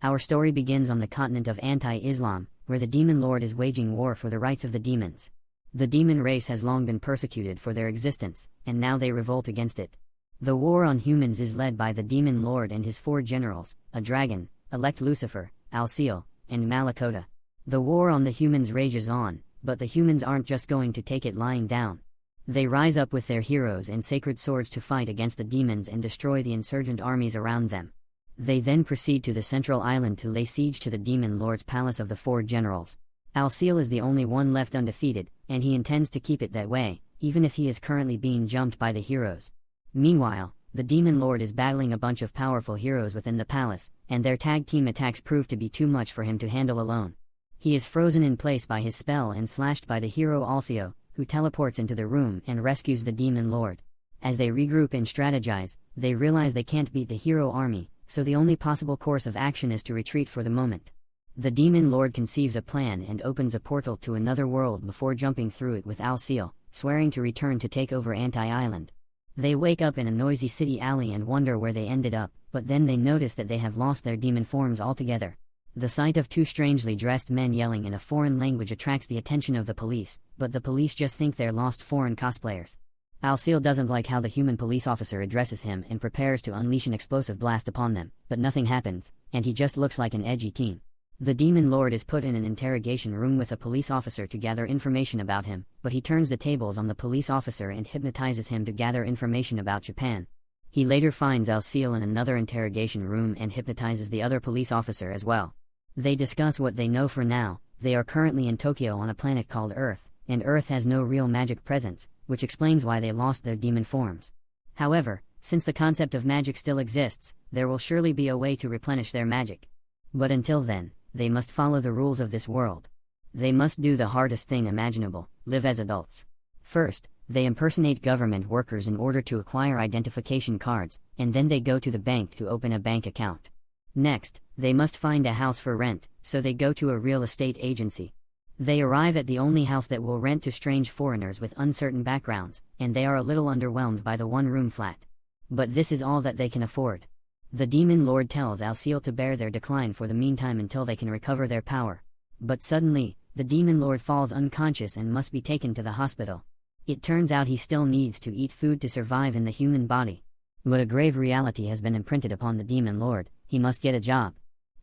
Our story begins on the continent of anti-Islam, where the demon lord is waging war for the rights of the demons. The demon race has long been persecuted for their existence, and now they revolt against it. The war on humans is led by the demon lord and his 4 generals, a dragon, elect Lucifer, Alciel, and Malakota. The war on the humans rages on, but the humans aren't just going to take it lying down. They rise up with their heroes and sacred swords to fight against the demons and destroy the insurgent armies around them. They then proceed to the central island to lay siege to the demon lord's palace of the 4 generals. Alciel is the only one left undefeated, and he intends to keep it that way, even if he is currently being jumped by the heroes. Meanwhile, the demon lord is battling a bunch of powerful heroes within the palace, and their tag team attacks prove to be too much for him to handle alone. He is frozen in place by his spell and slashed by the hero Alcio, who teleports into the room and rescues the demon lord. As they regroup and strategize, they realize they can't beat the hero army, so the only possible course of action is to retreat for the moment. The demon lord conceives a plan and opens a portal to another world before jumping through it with Alciel, swearing to return to take over Anti-Island. They wake up in a noisy city alley and wonder where they ended up, but then they notice that they have lost their demon forms altogether. The sight of 2 strangely dressed men yelling in a foreign language attracts the attention of the police, but the police just think they're lost foreign cosplayers. Alciel doesn't like how the human police officer addresses him and prepares to unleash an explosive blast upon them, but nothing happens, and he just looks like an edgy teen. The demon lord is put in an interrogation room with a police officer to gather information about him, but he turns the tables on the police officer and hypnotizes him to gather information about Japan. He later finds Alciel in another interrogation room and hypnotizes the other police officer as well. They discuss what they know for now. They are currently in Tokyo on a planet called Earth, and Earth has no real magic presence, which explains why they lost their demon forms. However, since the concept of magic still exists, there will surely be a way to replenish their magic. But until then, they must follow the rules of this world. They must do the hardest thing imaginable: live as adults. First, they impersonate government workers in order to acquire identification cards, and then they go to the bank to open a bank account. Next, they must find a house for rent, so they go to a real estate agency. They arrive at the only house that will rent to strange foreigners with uncertain backgrounds, and they are a little underwhelmed by the 1-room flat. But this is all that they can afford. The demon lord tells Alciel to bear their decline for the meantime until they can recover their power. But suddenly, the demon lord falls unconscious and must be taken to the hospital. It turns out he still needs to eat food to survive in the human body. But a grave reality has been imprinted upon the demon lord: he must get a job.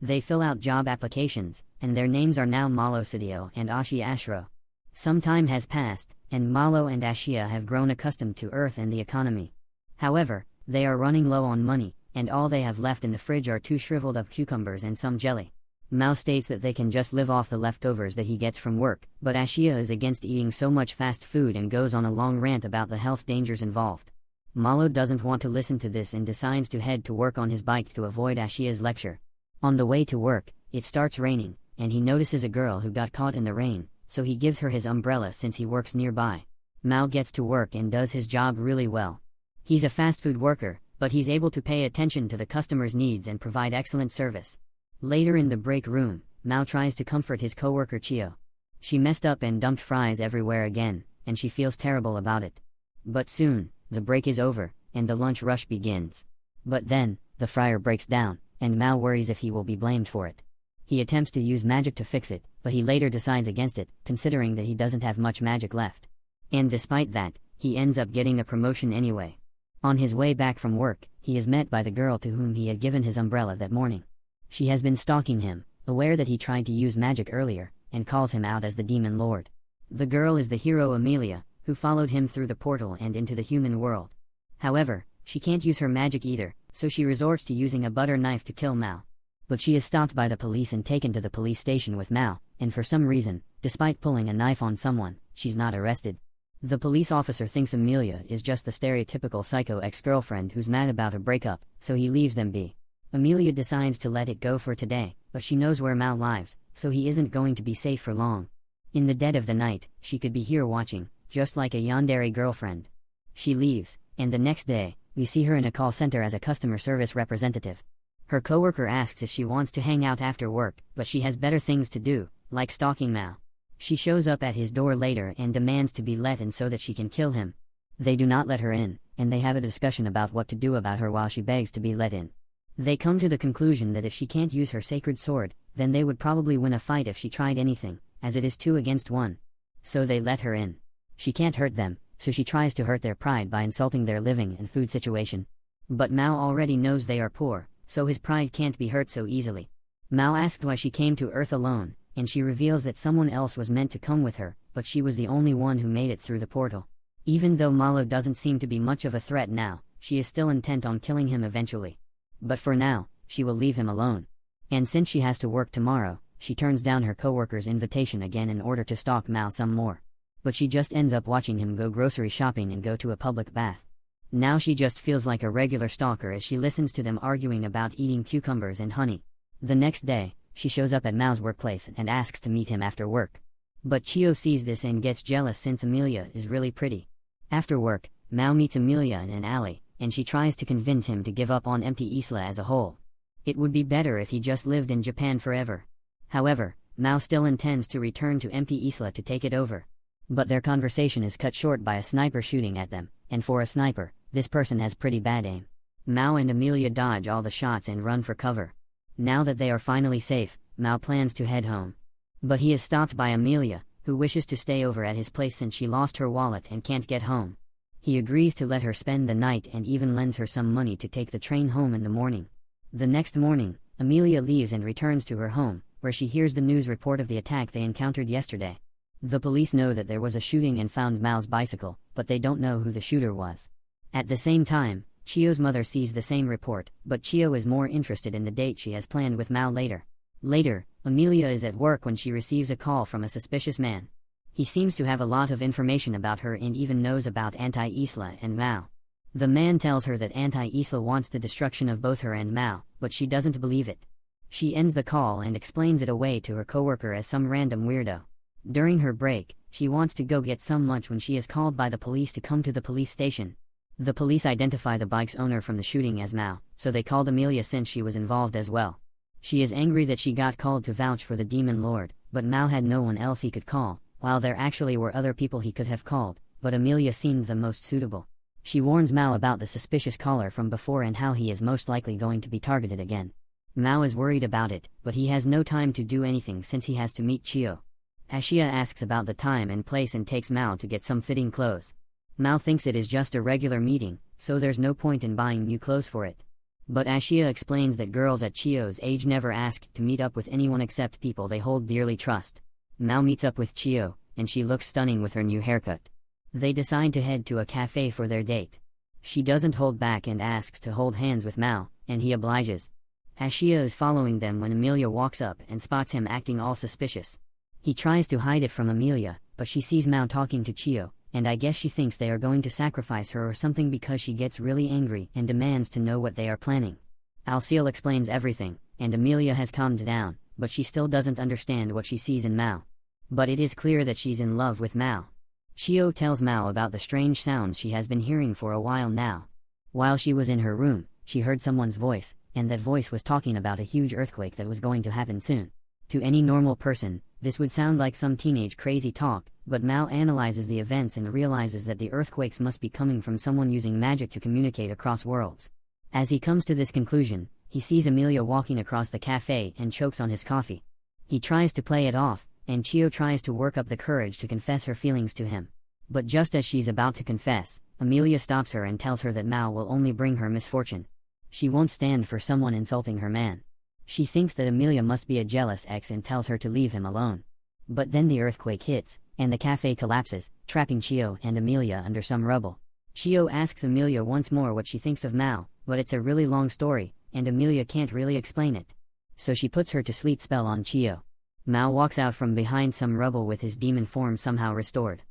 They fill out job applications, and their names are now Malo Sidio and Ashi Ashro. Some time has passed, and Malo and Ashia have grown accustomed to Earth and the economy. However, they are running low on money, and all they have left in the fridge are 2 shriveled up cucumbers and some jelly. Mao states that they can just live off the leftovers that he gets from work, but Ashia is against eating so much fast food and goes on a long rant about the health dangers involved. Malo doesn't want to listen to this and decides to head to work on his bike to avoid Ashia's lecture. On the way to work, it starts raining, and he notices a girl who got caught in the rain, so he gives her his umbrella since he works nearby. Mao gets to work and does his job really well. He's a fast food worker, but he's able to pay attention to the customer's needs and provide excellent service. Later in the break room, Mao tries to comfort his coworker Chio. She messed up and dumped fries everywhere again, and she feels terrible about it. But soon, the break is over, and the lunch rush begins. But then, the fryer breaks down, and Mao worries if he will be blamed for it. He attempts to use magic to fix it, but he later decides against it, considering that he doesn't have much magic left. And despite that, he ends up getting a promotion anyway. On his way back from work, he is met by the girl to whom he had given his umbrella that morning. She has been stalking him, aware that he tried to use magic earlier, and calls him out as the demon lord. The girl is the hero Amelia, who followed him through the portal and into the human world. However, she can't use her magic either, so she resorts to using a butter knife to kill Mao. But she is stopped by the police and taken to the police station with Mao, and for some reason, despite pulling a knife on someone, she's not arrested. The police officer thinks Amelia is just the stereotypical psycho ex-girlfriend who's mad about a breakup, so he leaves them be. Amelia decides to let it go for today, but she knows where Mao lives, so he isn't going to be safe for long. In the dead of the night, she could be here watching, just like a yandere girlfriend. She leaves, and the next day, we see her in a call center as a customer service representative. Her coworker asks if she wants to hang out after work, but she has better things to do, like stalking Mao. She shows up at his door later and demands to be let in so that she can kill him. They do not let her in, and they have a discussion about what to do about her while she begs to be let in. They come to the conclusion that if she can't use her sacred sword, then they would probably win a fight if she tried anything, as it is 2 against 1. So they let her in. She can't hurt them, so she tries to hurt their pride by insulting their living and food situation. But Mao already knows they are poor, so his pride can't be hurt so easily. Mao asks why she came to Earth alone, and she reveals that someone else was meant to come with her, but she was the only one who made it through the portal. Even though Malo doesn't seem to be much of a threat now, she is still intent on killing him eventually. But for now, she will leave him alone. And since she has to work tomorrow, she turns down her coworker's invitation again in order to stalk Mao some more. But she just ends up watching him go grocery shopping and go to a public bath. Now she just feels like a regular stalker as she listens to them arguing about eating cucumbers and honey. The next day, she shows up at Mao's workplace and asks to meet him after work. But Chio sees this and gets jealous since Amelia is really pretty. After work, Mao meets Amelia in an alley, and she tries to convince him to give up on Empty Isla as a whole. It would be better if he just lived in Japan forever. However, Mao still intends to return to Empty Isla to take it over. But their conversation is cut short by a sniper shooting at them, and for a sniper, this person has pretty bad aim. Mao and Amelia dodge all the shots and run for cover. Now that they are finally safe, Mao plans to head home. But he is stopped by Amelia, who wishes to stay over at his place since she lost her wallet and can't get home. He agrees to let her spend the night and even lends her some money to take the train home in the morning. The next morning, Amelia leaves and returns to her home, where she hears the news report of the attack they encountered yesterday. The police know that there was a shooting and found Mao's bicycle, but they don't know who the shooter was. At the same time, Chio's mother sees the same report, but Chio is more interested in the date she has planned with Mao later. Later, Amelia is at work when she receives a call from a suspicious man. He seems to have a lot of information about her and even knows about Anti-Isla and Mao. The man tells her that Anti-Isla wants the destruction of both her and Mao, but she doesn't believe it. She ends the call and explains it away to her coworker as some random weirdo. During her break, she wants to go get some lunch when she is called by the police to come to the police station. The police identify the bike's owner from the shooting as Mao, so they called Amelia since she was involved as well. She is angry that she got called to vouch for the Demon Lord, but Mao had no one else he could call, while there actually were other people he could have called, but Amelia seemed the most suitable. She warns Mao about the suspicious caller from before and how he is most likely going to be targeted again. Mao is worried about it, but he has no time to do anything since he has to meet Chio. Ashia asks about the time and place and takes Mao to get some fitting clothes. Mao thinks it is just a regular meeting, so there's no point in buying new clothes for it. But Ashia explains that girls at Chio's age never ask to meet up with anyone except people they hold dearly trust. Mao meets up with Chio, and she looks stunning with her new haircut. They decide to head to a cafe for their date. She doesn't hold back and asks to hold hands with Mao, and he obliges. Ashia is following them when Amelia walks up and spots him acting all suspicious. He tries to hide it from Amelia, but she sees Mao talking to Chio, and I guess she thinks they are going to sacrifice her or something because she gets really angry and demands to know what they are planning. Alciel explains everything, and Amelia has calmed down, but she still doesn't understand what she sees in Mao. But it is clear that she's in love with Mao. Chio tells Mao about the strange sounds she has been hearing for a while now. While she was in her room, she heard someone's voice, and that voice was talking about a huge earthquake that was going to happen soon. To any normal person, this would sound like some teenage crazy talk, but Mao analyzes the events and realizes that the earthquakes must be coming from someone using magic to communicate across worlds. As he comes to this conclusion, he sees Amelia walking across the cafe and chokes on his coffee. He tries to play it off, and Chio tries to work up the courage to confess her feelings to him. But just as she's about to confess, Amelia stops her and tells her that Mao will only bring her misfortune. She won't stand for someone insulting her man. She thinks that Amelia must be a jealous ex and tells her to leave him alone. But then the earthquake hits, and the cafe collapses, trapping Chio and Amelia under some rubble. Chio asks Amelia once more what she thinks of Mao, but it's a really long story, and Amelia can't really explain it. So she puts her to sleep spell on Chio. Mao walks out from behind some rubble with his demon form somehow restored.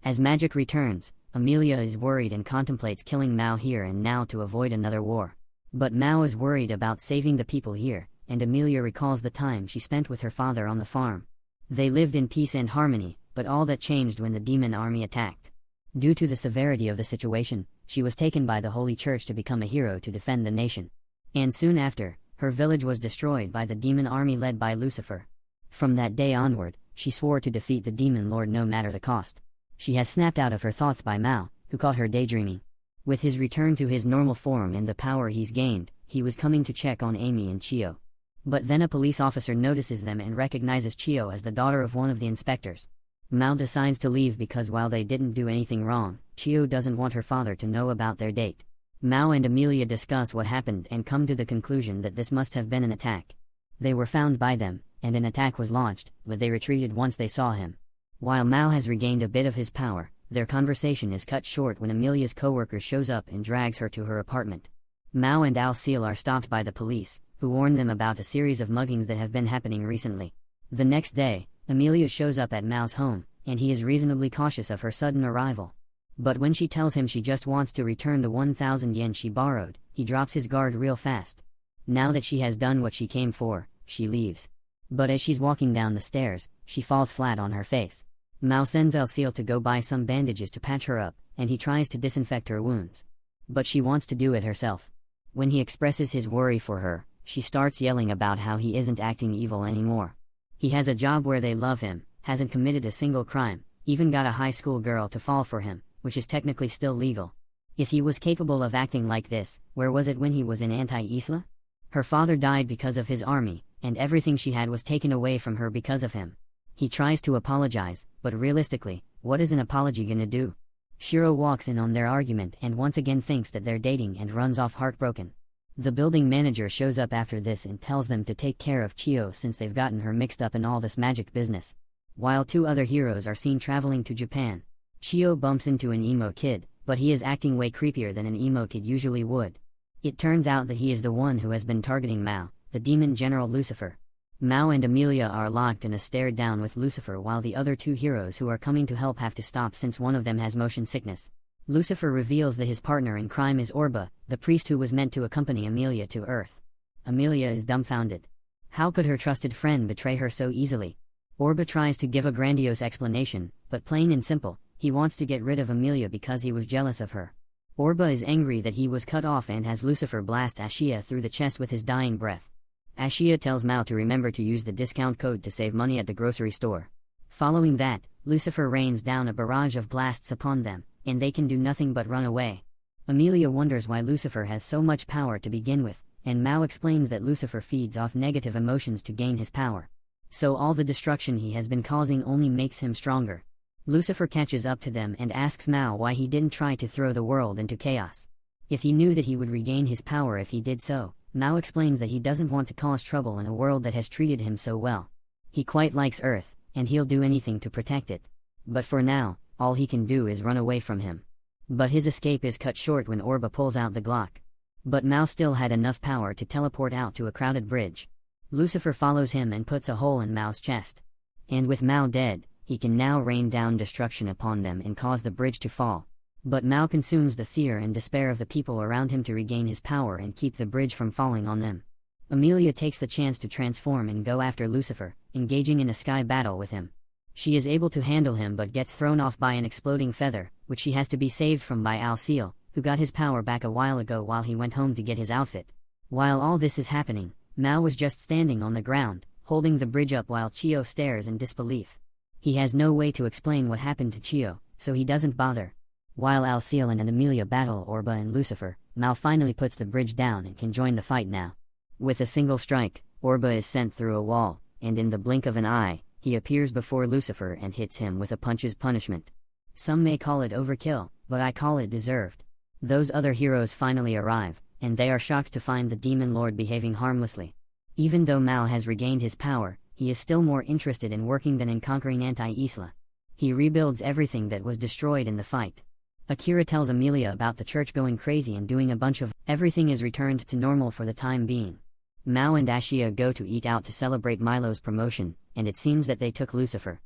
As magic returns, Amelia is worried and contemplates killing Mao here and now to avoid another war. But Mao is worried about saving the people here, and Amelia recalls the time she spent with her father on the farm. They lived in peace and harmony, but all that changed when the demon army attacked. Due to the severity of the situation, she was taken by the Holy Church to become a hero to defend the nation. And soon after, her village was destroyed by the demon army led by Lucifer. From that day onward, she swore to defeat the demon lord no matter the cost. She has snapped out of her thoughts by Mao, who caught her daydreaming. With his return to his normal form and the power he's gained, he was coming to check on Amy and Chio. But then a police officer notices them and recognizes Chio as the daughter of one of the inspectors. Mao decides to leave because while they didn't do anything wrong, Chio doesn't want her father to know about their date. Mao and Amelia discuss what happened and come to the conclusion that this must have been an attack. They were found by them, and an attack was launched, but they retreated once they saw him. While Mao has regained a bit of his power, their conversation is cut short when Amelia's coworker shows up and drags her to her apartment. Mao and Al-Seal are stopped by the police, who warn them about a series of muggings that have been happening recently. The next day, Amelia shows up at Mao's home, and he is reasonably cautious of her sudden arrival. But when she tells him she just wants to return the 1,000 yen she borrowed, he drops his guard real fast. Now that she has done what she came for, she leaves. But as she's walking down the stairs, she falls flat on her face. Mao sends Al-Seal to go buy some bandages to patch her up, and he tries to disinfect her wounds. But she wants to do it herself. When he expresses his worry for her, she starts yelling about how he isn't acting evil anymore. He has a job where they love him, hasn't committed a single crime, even got a high school girl to fall for him, which is technically still legal. If he was capable of acting like this, where was it when he was in Anti-Isla? Her father died because of his army, and everything she had was taken away from her because of him. He tries to apologize, but realistically, what is an apology gonna do? Shiro walks in on their argument and once again thinks that they're dating and runs off heartbroken. The building manager shows up after this and tells them to take care of Chio since they've gotten her mixed up in all this magic business. While two other heroes are seen traveling to Japan, Chio bumps into an emo kid, but he is acting way creepier than an emo kid usually would. It turns out that he is the one who has been targeting Mao, the demon general Lucifer. Mao and Amelia are locked in a stare down with Lucifer while the other two heroes who are coming to help have to stop since one of them has motion sickness. Lucifer reveals that his partner in crime is Orba, the priest who was meant to accompany Amelia to Earth. Amelia is dumbfounded. How could her trusted friend betray her so easily? Orba tries to give a grandiose explanation, but plain and simple, he wants to get rid of Amelia because he was jealous of her. Orba is angry that he was cut off and has Lucifer blast Ashia through the chest with his dying breath. Ashia tells Mao to remember to use the discount code to save money at the grocery store. Following that, Lucifer rains down a barrage of blasts upon them, and they can do nothing but run away. Amelia wonders why Lucifer has so much power to begin with, and Mao explains that Lucifer feeds off negative emotions to gain his power. So all the destruction he has been causing only makes him stronger. Lucifer catches up to them and asks Mao why he didn't try to throw the world into chaos. If he knew that he would regain his power if he did so, Mao explains that he doesn't want to cause trouble in a world that has treated him so well. He quite likes Earth, and he'll do anything to protect it. But for now, all he can do is run away from him. But his escape is cut short when Orba pulls out the Glock. But Mao still had enough power to teleport out to a crowded bridge. Lucifer follows him and puts a hole in Mao's chest. And with Mao dead, he can now rain down destruction upon them and cause the bridge to fall. But Mao consumes the fear and despair of the people around him to regain his power and keep the bridge from falling on them. Amelia takes the chance to transform and go after Lucifer, engaging in a sky battle with him. She is able to handle him but gets thrown off by an exploding feather, which she has to be saved from by Al-Seal, who got his power back a while ago while he went home to get his outfit. While all this is happening, Mao was just standing on the ground, holding the bridge up while Chio stares in disbelief. He has no way to explain what happened to Chio, so he doesn't bother. While Al-Seal and Amelia battle Orba and Lucifer, Mao finally puts the bridge down and can join the fight now. With a single strike, Orba is sent through a wall, and in the blink of an eye, he appears before Lucifer and hits him with a punch's punishment. Some may call it overkill, but I call it deserved. Those other heroes finally arrive, and they are shocked to find the Demon Lord behaving harmlessly. Even though Mao has regained his power, he is still more interested in working than in conquering Anti-Isla. He rebuilds everything that was destroyed in the fight. Akira tells Amelia about the church going crazy and doing a bunch of everything is returned to normal for the time being. Mao and Ashia go to eat out to celebrate Milo's promotion, and it seems that they took Lucifer.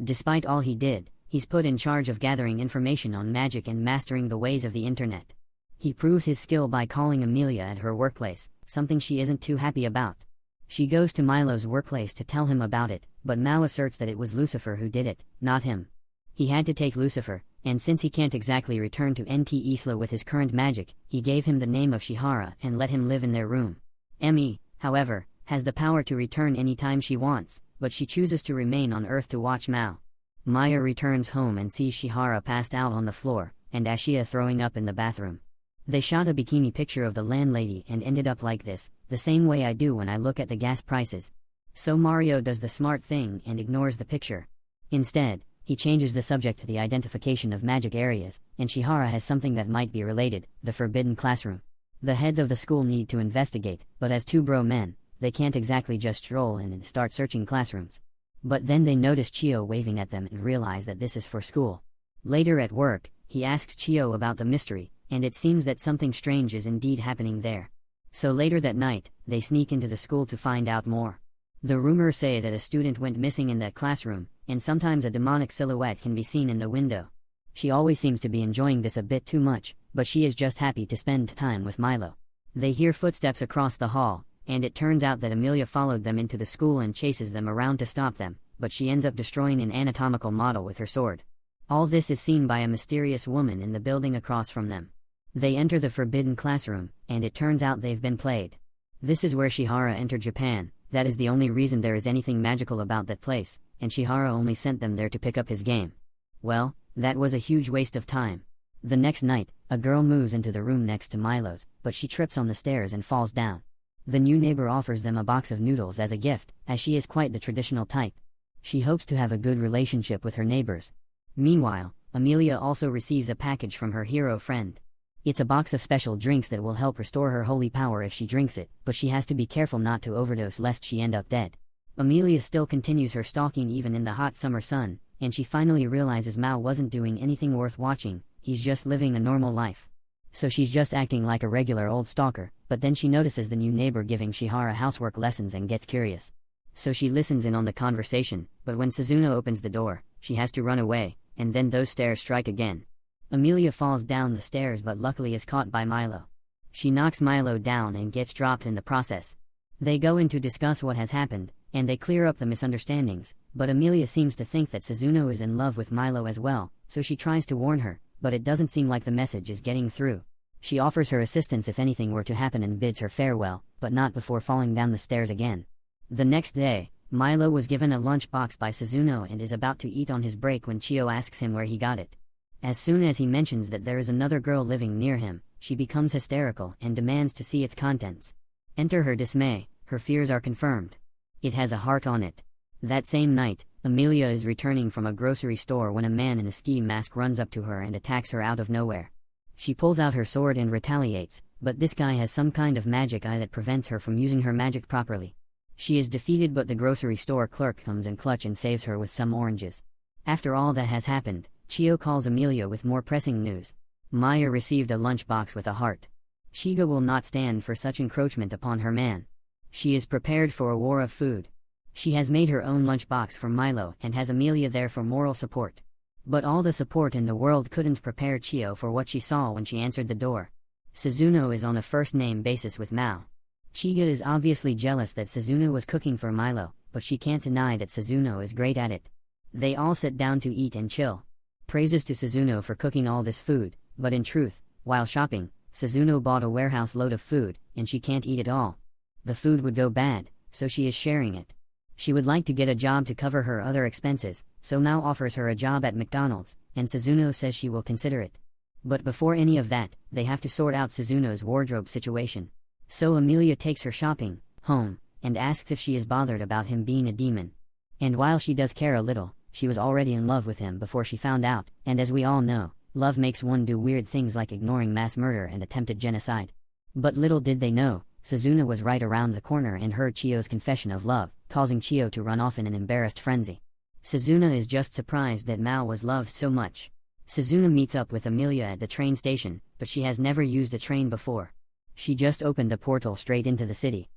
Despite all he did, he's put in charge of gathering information on magic and mastering the ways of the internet. He proves his skill by calling Amelia at her workplace, something she isn't too happy about. She goes to Milo's workplace to tell him about it, but Mao asserts that it was Lucifer who did it, not him. He had to take Lucifer, and since he can't exactly return to Anti-Isla with his current magic, he gave him the name of Shihara and let him live in their room. Emi, however, has the power to return anytime she wants, but she chooses to remain on Earth to watch Mao. Maya returns home and sees Shihara passed out on the floor, and Ashia throwing up in the bathroom. They shot a bikini picture of the landlady and ended up like this, the same way I do when I look at the gas prices. So Mario does the smart thing and ignores the picture. Instead, he changes the subject to the identification of magic areas, and Chihara has something that might be related, the forbidden classroom. The heads of the school need to investigate, but as two bro men, they can't exactly just stroll in and start searching classrooms. But then they notice Chio waving at them and realize that this is for school. Later at work, he asks Chio about the mystery, and it seems that something strange is indeed happening there. So later that night, they sneak into the school to find out more. The rumors say that a student went missing in that classroom, and sometimes a demonic silhouette can be seen in the window. She always seems to be enjoying this a bit too much, but she is just happy to spend time with Milo. They hear footsteps across the hall, and it turns out that Amelia followed them into the school and chases them around to stop them, but she ends up destroying an anatomical model with her sword. All this is seen by a mysterious woman in the building across from them. They enter the forbidden classroom, and it turns out they've been played. This is where Chihara entered Japan. That is the only reason there is anything magical about that place, and Chihara only sent them there to pick up his game. Well, that was a huge waste of time. The next night, a girl moves into the room next to Milo's, but she trips on the stairs and falls down. The new neighbor offers them a box of noodles as a gift, as she is quite the traditional type. She hopes to have a good relationship with her neighbors. Meanwhile, Amelia also receives a package from her hero friend. It's a box of special drinks that will help restore her holy power if she drinks it, but she has to be careful not to overdose lest she end up dead. Amelia still continues her stalking even in the hot summer sun, and she finally realizes Mao wasn't doing anything worth watching, he's just living a normal life. So she's just acting like a regular old stalker, but then she notices the new neighbor giving Chihara housework lessons and gets curious. So she listens in on the conversation, but when Suzuno opens the door, she has to run away, and then those stairs strike again. Amelia falls down the stairs but luckily is caught by Milo. She knocks Milo down and gets dropped in the process. They go in to discuss what has happened, and they clear up the misunderstandings, but Amelia seems to think that Suzuno is in love with Milo as well, so she tries to warn her, but it doesn't seem like the message is getting through. She offers her assistance if anything were to happen and bids her farewell, but not before falling down the stairs again. The next day, Milo was given a lunchbox by Suzuno and is about to eat on his break when Chio asks him where he got it. As soon as he mentions that there is another girl living near him, she becomes hysterical and demands to see its contents. Enter her dismay, her fears are confirmed. It has a heart on it. That same night, Amelia is returning from a grocery store when a man in a ski mask runs up to her and attacks her out of nowhere. She pulls out her sword and retaliates, but this guy has some kind of magic eye that prevents her from using her magic properly. She is defeated, but the grocery store clerk comes in clutch and saves her with some oranges. After all that has happened, Chio calls Amelia with more pressing news. Maya received a lunchbox with a heart. Shiga will not stand for such encroachment upon her man. She is prepared for a war of food. She has made her own lunchbox for Milo and has Amelia there for moral support. But all the support in the world couldn't prepare Chio for what she saw when she answered the door. Suzuno is on a first-name basis with Mao. Chiga is obviously jealous that Suzuno was cooking for Milo, but she can't deny that Suzuno is great at it. They all sit down to eat and chill. Praises to Suzuno for cooking all this food, but in truth, while shopping, Suzuno bought a warehouse load of food, and she can't eat it all. The food would go bad, so she is sharing it. She would like to get a job to cover her other expenses, so Mao offers her a job at McDonald's, and Suzuno says she will consider it. But before any of that, they have to sort out Suzuno's wardrobe situation. So Amelia takes her shopping, home, and asks if she is bothered about him being a demon. And while she does care a little, she was already in love with him before she found out, and as we all know, love makes one do weird things like ignoring mass murder and attempted genocide. But little did they know, Suzuno was right around the corner and heard Chio's confession of love, causing Chio to run off in an embarrassed frenzy. Suzuno is just surprised that Mao was loved so much. Suzuno meets up with Amelia at the train station, but she has never used a train before. She just opened a portal straight into the city.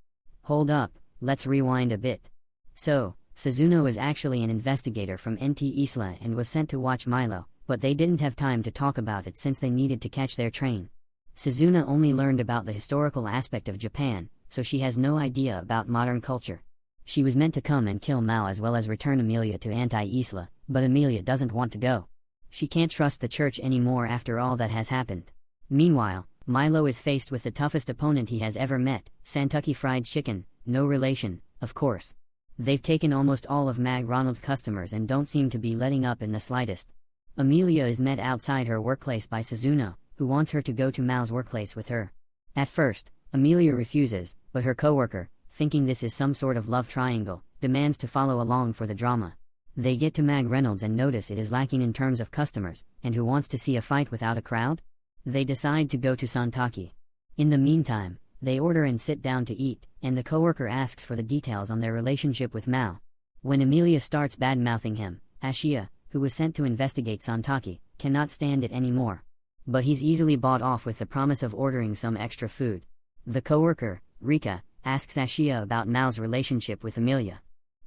Hold up, let's rewind a bit. So, Suzuno is actually an investigator from NT Isla and was sent to watch Milo, but they didn't have time to talk about it since they needed to catch their train. Suzuno only learned about the historical aspect of Japan, so she has no idea about modern culture. She was meant to come and kill Mao as well as return Amelia to Anti-Isla, but Amelia doesn't want to go. She can't trust the church anymore after all that has happened. Meanwhile, Milo is faced with the toughest opponent he has ever met, Santucky Fried Chicken, no relation, of course. They've taken almost all of McDonald's customers and don't seem to be letting up in the slightest. Amelia is met outside her workplace by Suzuno, who wants her to go to Mao's workplace with her. At first, Amelia refuses, but her coworker, thinking this is some sort of love triangle, demands to follow along for the drama. They get to McDonald's and notice it is lacking in terms of customers, and who wants to see a fight without a crowd? They decide to go to Santaki. In the meantime, they order and sit down to eat, and the coworker asks for the details on their relationship with Mao. When Amelia starts bad-mouthing him, Ashia, who was sent to investigate Santaki, cannot stand it anymore. But he's easily bought off with the promise of ordering some extra food. The coworker, Rika, asks Ashia about Mao's relationship with Amelia.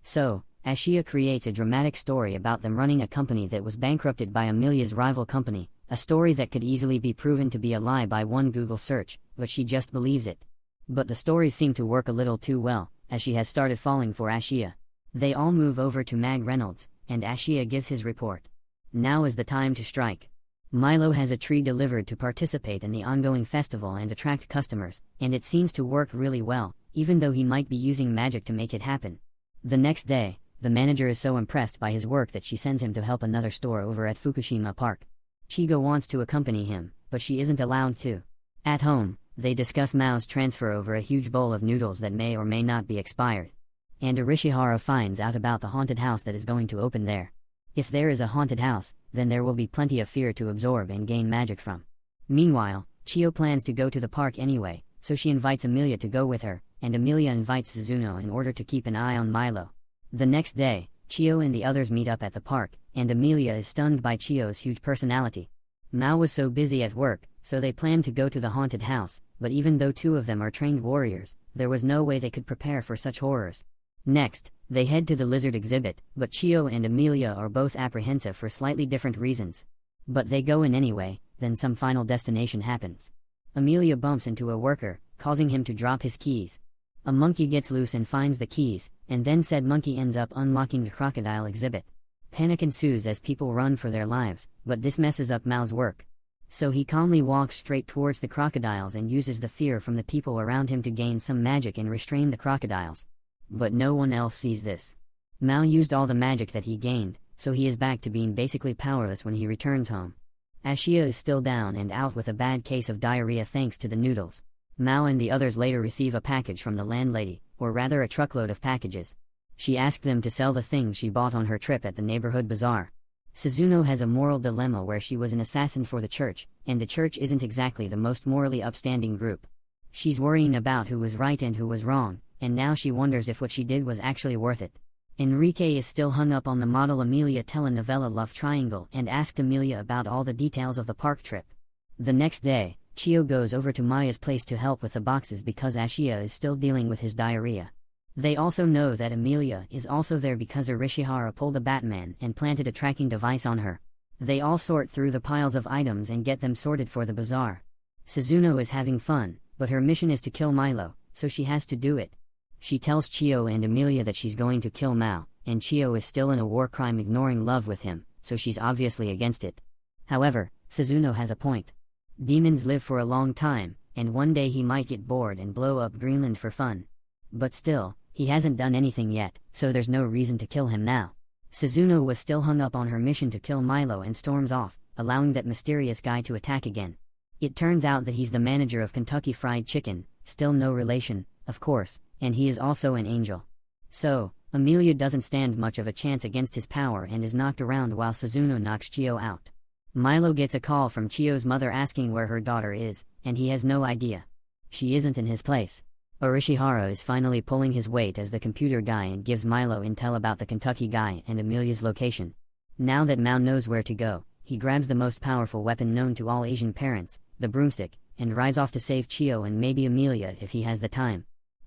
So, Ashia creates a dramatic story about them running a company that was bankrupted by Amelia's rival company, a story that could easily be proven to be a lie by one Google search, but she just believes it. But the stories seem to work a little too well, as she has started falling for Ashia. They all move over to McDonald's, and Ashia gives his report. Now is the time to strike. Milo has a tree delivered to participate in the ongoing festival and attract customers, and it seems to work really well, even though he might be using magic to make it happen. The next day, the manager is so impressed by his work that she sends him to help another store over at Fukushima Park. Chigo wants to accompany him, but she isn't allowed to. At home, they discuss Mao's transfer over a huge bowl of noodles that may or may not be expired. And Arishihara finds out about the haunted house that is going to open there. If there is a haunted house, then there will be plenty of fear to absorb and gain magic from. Meanwhile, Chio plans to go to the park anyway, so she invites Amelia to go with her, and Amelia invites Suzuno in order to keep an eye on Milo. The next day, Chio and the others meet up at the park, and Amelia is stunned by Chio's huge personality. Mao was so busy at work, so they planned to go to the haunted house, but even though two of them are trained warriors, there was no way they could prepare for such horrors. Next, they head to the lizard exhibit, but Chio and Amelia are both apprehensive for slightly different reasons. But they go in anyway, then some final destination happens. Amelia bumps into a worker, causing him to drop his keys. A monkey gets loose and finds the keys, and then said monkey ends up unlocking the crocodile exhibit. Panic ensues as people run for their lives, but this messes up Mao's work. So he calmly walks straight towards the crocodiles and uses the fear from the people around him to gain some magic and restrain the crocodiles. But no one else sees this. Mao used all the magic that he gained, so he is back to being basically powerless when he returns home. Ashia is still down and out with a bad case of diarrhea thanks to the noodles. Mao and the others later receive a package from the landlady, or rather a truckload of packages. She asked them to sell the things she bought on her trip at the neighborhood bazaar. Suzuno has a moral dilemma where she was an assassin for the church, and the church isn't exactly the most morally upstanding group. She's worrying about who was right and who was wrong, and now she wonders if what she did was actually worth it. Enrique is still hung up on the model Amelia telenovela love triangle and asked Amelia about all the details of the park trip. The next day, Chio goes over to Maya's place to help with the boxes because Ashia is still dealing with his diarrhea. They also know that Amelia is also there because Arishihara pulled a Batman and planted a tracking device on her. They all sort through the piles of items and get them sorted for the bazaar. Suzuno is having fun, but her mission is to kill Milo, so she has to do it. She tells Chio and Amelia that she's going to kill Mao, and Chio is still in a war crime ignoring love with him, so she's obviously against it. However, Suzuno has a point. Demons live for a long time, and one day he might get bored and blow up Greenland for fun. But still, he hasn't done anything yet, so there's no reason to kill him now. Suzuno was still hung up on her mission to kill Milo and storms off, allowing that mysterious guy to attack again. It turns out that he's the manager of Kentucky Fried Chicken, still no relation, of course, and he is also an angel. So, Amelia doesn't stand much of a chance against his power and is knocked around while Suzuno knocks Chio out. Milo gets a call from Chio's mother asking where her daughter is, and he has no idea. She isn't in his place. Arishihara is finally pulling his weight as the computer guy and gives Milo intel about the Kentucky guy and Amelia's location. Now that Mao knows where to go, he grabs the most powerful weapon known to all Asian parents, the broomstick, and rides off to save Chio and maybe Amelia if he has the time.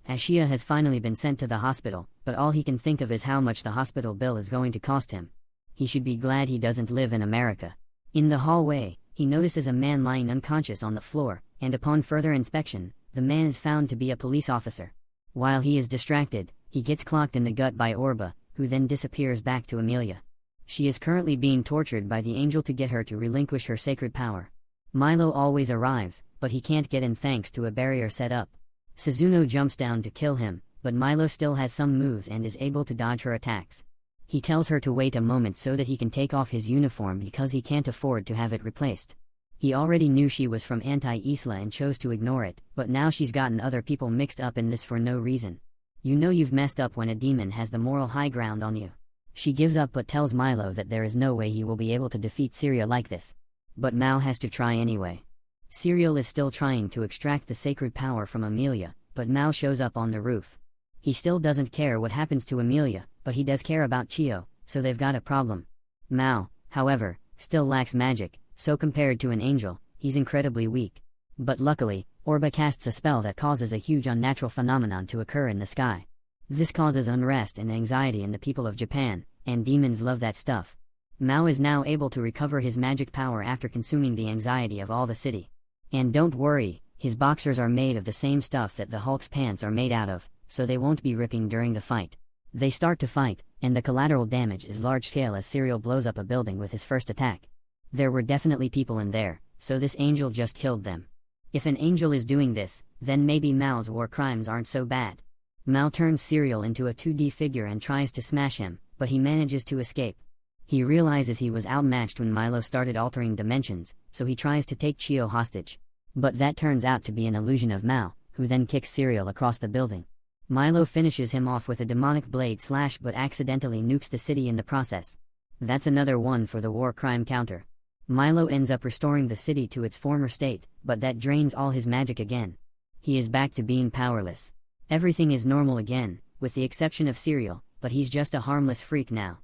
Ashia has finally been sent to the hospital, but all he can think of is how much the hospital bill is going to cost him. He should be glad he doesn't live in America. In the hallway, he notices a man lying unconscious on the floor, and upon further inspection, the man is found to be a police officer. While he is distracted, he gets clocked in the gut by Orba, who then disappears back to Amelia. She is currently being tortured by the angel to get her to relinquish her sacred power. Milo always arrives, but he can't get in thanks to a barrier set up. Suzuno jumps down to kill him, but Milo still has some moves and is able to dodge her attacks. He tells her to wait a moment so that he can take off his uniform because he can't afford to have it replaced. He already knew she was from Anti-Isla and chose to ignore it, but now she's gotten other people mixed up in this for no reason. You know you've messed up when a demon has the moral high ground on you. She gives up but tells Milo that there is no way he will be able to defeat Serial like this. But Mao has to try anyway. Serial is still trying to extract the sacred power from Amelia, but Mao shows up on the roof. He still doesn't care what happens to Amelia, but he does care about Chio, so they've got a problem. Mao, however, still lacks magic, so compared to an angel, he's incredibly weak. But luckily, Orba casts a spell that causes a huge unnatural phenomenon to occur in the sky. This causes unrest and anxiety in the people of Japan, and demons love that stuff. Mao is now able to recover his magic power after consuming the anxiety of all the city. And don't worry, his boxers are made of the same stuff that the Hulk's pants are made out of, so they won't be ripping during the fight. They start to fight, and the collateral damage is large-scale as Serial blows up a building with his first attack. There were definitely people in there, so this angel just killed them. If an angel is doing this, then maybe Mao's war crimes aren't so bad. Mao turns Serial into a 2D figure and tries to smash him, but he manages to escape. He realizes he was outmatched when Milo started altering dimensions, so he tries to take Chio hostage. But that turns out to be an illusion of Mao, who then kicks Serial across the building. Milo finishes him off with a demonic blade slash but accidentally nukes the city in the process. That's another one for the war crime counter. Milo ends up restoring the city to its former state, but that drains all his magic again. He is back to being powerless. Everything is normal again, with the exception of Serial, but he's just a harmless freak now.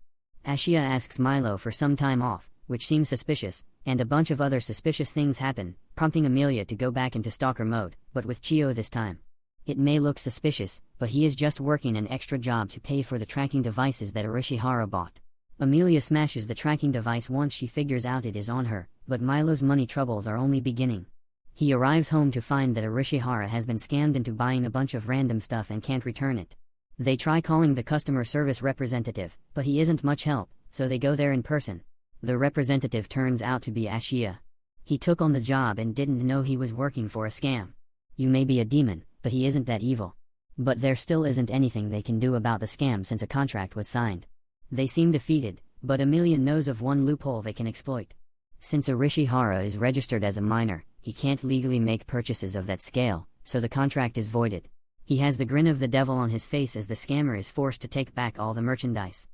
Ashia asks Milo for some time off, which seems suspicious, and a bunch of other suspicious things happen, prompting Amelia to go back into stalker mode, but with Chio this time. It may look suspicious, but he is just working an extra job to pay for the tracking devices that Arishihara bought. Amelia smashes the tracking device once she figures out it is on her, but Milo's money troubles are only beginning. He arrives home to find that Arishihara has been scammed into buying a bunch of random stuff and can't return it. They try calling the customer service representative, but he isn't much help, so they go there in person. The representative turns out to be Ashia. He took on the job and didn't know he was working for a scam. You may be a demon, but he isn't that evil. But there still isn't anything they can do about the scam since a contract was signed. They seem defeated, but Amelia knows of one loophole they can exploit. Since Arishihara is registered as a minor, he can't legally make purchases of that scale, so the contract is voided. He has the grin of the devil on his face as the scammer is forced to take back all the merchandise.